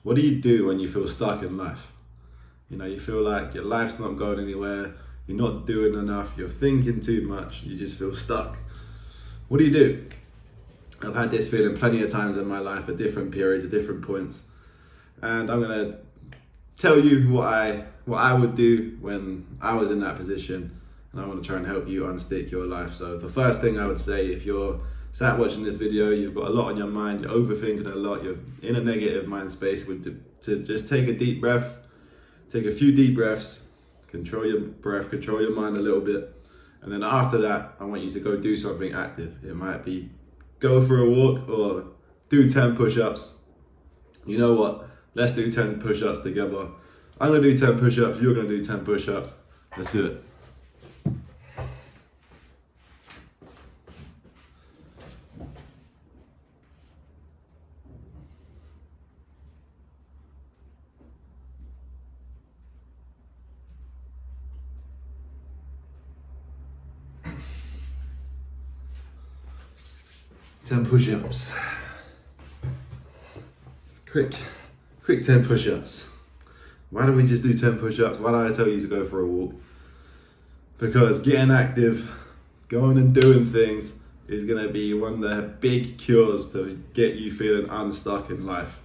What do you do when you feel stuck in life? You know, you feel like your life's not going anywhere, you're not doing enough, you're thinking too much, you just feel stuck. What do you do? I've had this feeling plenty of times in my life at different periods, at different points. And I'm gonna tell you what I would do when I was in that position, and I want to try and help you unstick your life. So the first thing I would say, if you're sat watching this video, you've got a lot on your mind, you're overthinking a lot, you're in a negative mind space, to just take a deep breath, take a few deep breaths, control your breath, control your mind a little bit. And then after that, I want you to go do something active. It might be go for a walk or do 10 push-ups. You know what? Let's do 10 push-ups together. I'm gonna do 10 push-ups, you're gonna do 10 push-ups. Let's do it. Ten push-ups. Quick 10 push-ups. Why don't we just do 10 push-ups? Why don't I tell you to go for a walk? Because getting active, going and doing things is gonna be one of the big cures to get you feeling unstuck in life.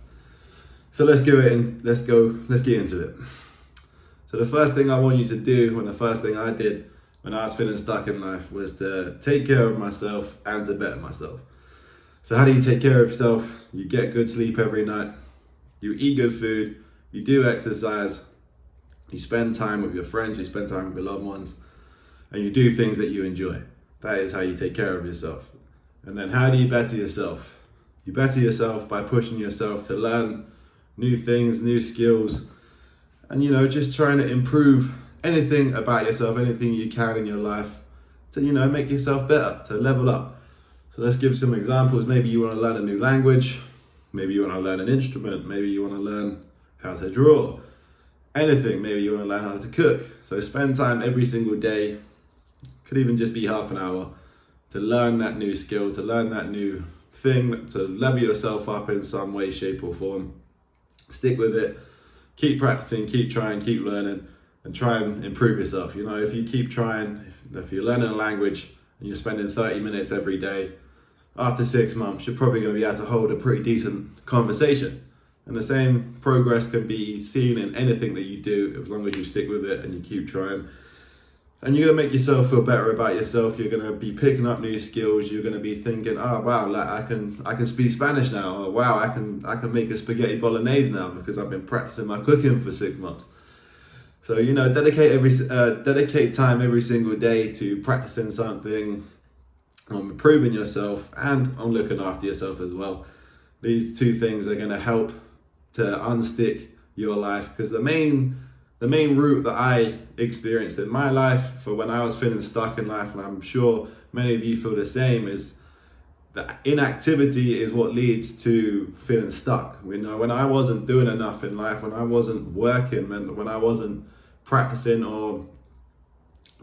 So let's get into it. So the first thing I want you to do, and the first thing I did when I was feeling stuck in life, was to take care of myself and to better myself. So how do you take care of yourself? You get good sleep every night, you eat good food, you do exercise, you spend time with your friends, you spend time with your loved ones, and you do things that you enjoy. That is how you take care of yourself. And then how do you better yourself? You better yourself by pushing yourself to learn new things, new skills, and just trying to improve anything about yourself, anything you can in your life to make yourself better, to level up. So let's give some examples. Maybe you want to learn a new language, maybe you want to learn an instrument, maybe you want to learn how to draw, anything. Maybe you want to learn how to cook. So spend time every single day, could even just be half an hour, to learn that new skill, to learn that new thing, to level yourself up in some way, shape or form. Stick with it, keep practicing, keep trying, keep learning, and try and improve yourself. If you keep trying, if you're learning a language and you're spending 30 minutes every day, after 6 months, you're probably going to be able to hold a pretty decent conversation. And the same progress can be seen in anything that you do, as long as you stick with it and you keep trying. And you're going to make yourself feel better about yourself. You're going to be picking up new skills. You're going to be thinking, oh wow, like I can speak Spanish now. Or wow, I can make a spaghetti bolognese now because I've been practicing my cooking for 6 months. So dedicate time every single day to practicing something, on improving yourself, and on looking after yourself as well. These two things are going to help to unstick your life, because the main route that I experienced in my life for when I was feeling stuck in life, and I'm sure many of you feel the same, is that inactivity is what leads to feeling stuck. When I wasn't doing enough in life, when I wasn't working, when I wasn't practicing or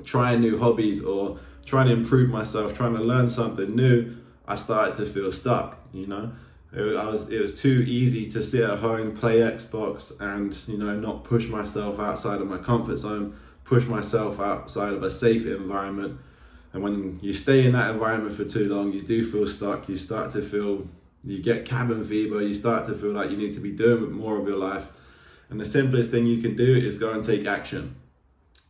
trying new hobbies or trying to improve myself, trying to learn something new, I started to feel stuck. It was too easy to sit at home, play Xbox, and not push myself outside of my comfort zone, push myself outside of a safe environment. And when you stay in that environment for too long, you do feel stuck. You get cabin fever, you start to feel like you need to be doing more of your life. And the simplest thing you can do is go and take action.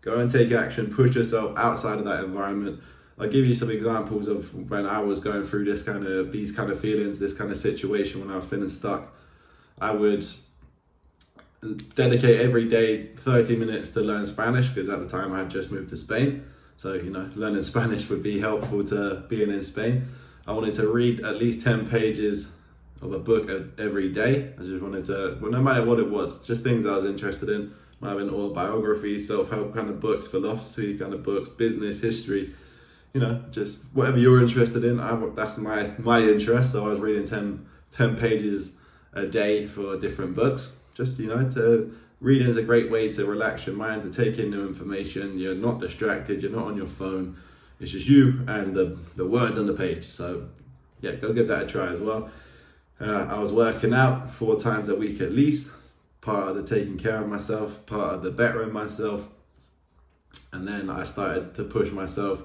Go and take action, push yourself outside of that environment. I'll give you some examples of when I was going through these kind of feelings, this kind of situation when I was feeling stuck. I would dedicate every day 30 minutes to learn Spanish, because at the time I had just moved to Spain. So, learning Spanish would be helpful to being in Spain. I wanted to read at least 10 pages of a book every day. I just wanted to, no matter what it was, just things I was interested in. Might have been autobiography, self-help kind of books, philosophy kind of books, business, history, just whatever you're interested in. That's my interest. So I was reading 10 pages a day for different books. Just, reading is a great way to relax your mind, to take in new information. You're not distracted, you're not on your phone. It's just you and the words on the page. So yeah, go give that a try as well. I was working out 4 times a week at least, part of the taking care of myself, part of the bettering myself. And then I started to push myself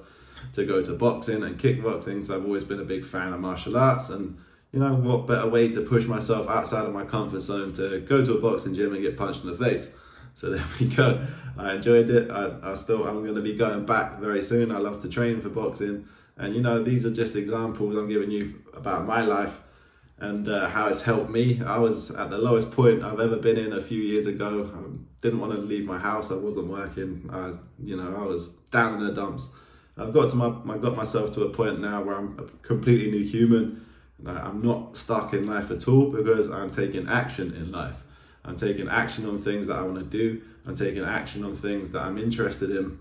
to go to boxing and kickboxing, so I've always been a big fan of martial arts. And you know, what better way to push myself outside of my comfort zone to go to a boxing gym and get punched in the face. So there we go. I enjoyed it. I'm going to be going back very soon. I love to train for boxing. And you know, these are just examples I'm giving you about my life and how it's helped me. I was at the lowest point I've ever been in a few years ago. I didn't want to leave my house. I wasn't working. I was down in the dumps. I got myself to a point now where I'm a completely new human. I'm not stuck in life at all because I'm taking action in life. I'm taking action on things that I want to do. I'm taking action on things that I'm interested in.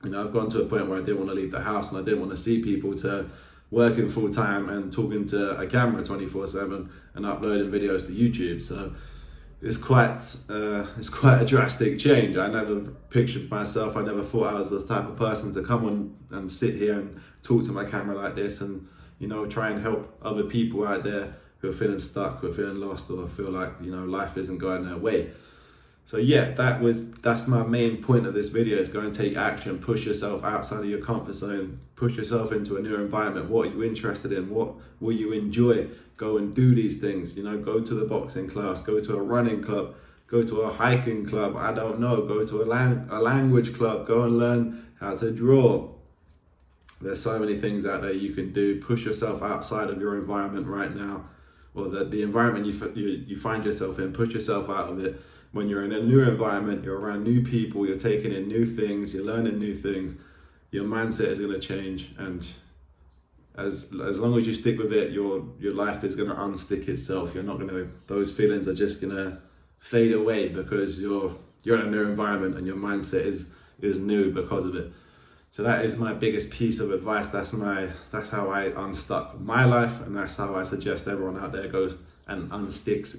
You know, I've gone to a point where I didn't want to leave the house and I didn't want to see people, to working full time and talking to a camera 24/7 and uploading videos to YouTube. So it's quite a drastic change. I never pictured myself. I never thought I was the type of person to come on and sit here and talk to my camera like this and, you know, try and help other people out there who are feeling stuck, who are feeling lost, or feel like, you know, life isn't going their way. So yeah, that's my main point of this video, is go and take action, push yourself outside of your comfort zone, push yourself into a new environment. What are you interested in? What will you enjoy? Go and do these things, you know, go to the boxing class, go to a running club, go to a hiking club, I don't know, go to a language club, go and learn how to draw. There's so many things out there you can do. Push yourself outside of your environment right now, or the environment you find yourself in. Push yourself out of it. When you're in a new environment, you're around new people, you're taking in new things, you're learning new things, your mindset is going to change. And as long as you stick with it, your life is going to unstick itself. You're not going to, those feelings are just going to fade away because you're in a new environment and your mindset is new because of it. So that is my biggest piece of advice. That's how I unstuck my life, and that's how I suggest everyone out there goes and unsticks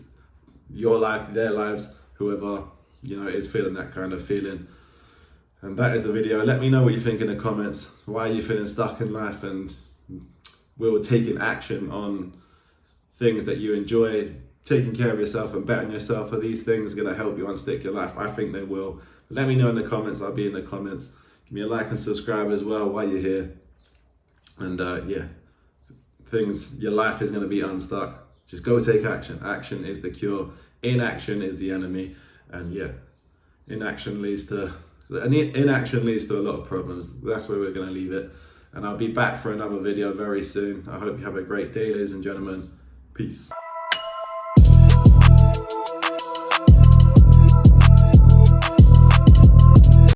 your life, their lives, whoever, you know, is feeling that kind of feeling. And that is the video. Let me know what you think in the comments. Why are you feeling stuck in life? And we're taking action on things that you enjoy, taking care of yourself and bettering yourself. Are these things going to help you unstick your life? I think they will. Let me know in the comments. I'll be in the comments. Give me a like and subscribe as well while you're here. And yeah, your life is going to be unstuck. Just go take action. Action is the cure. Inaction is the enemy. And yeah, inaction leads to a lot of problems. That's where we're going to leave it. And I'll be back for another video very soon. I hope you have a great day, ladies and gentlemen. Peace.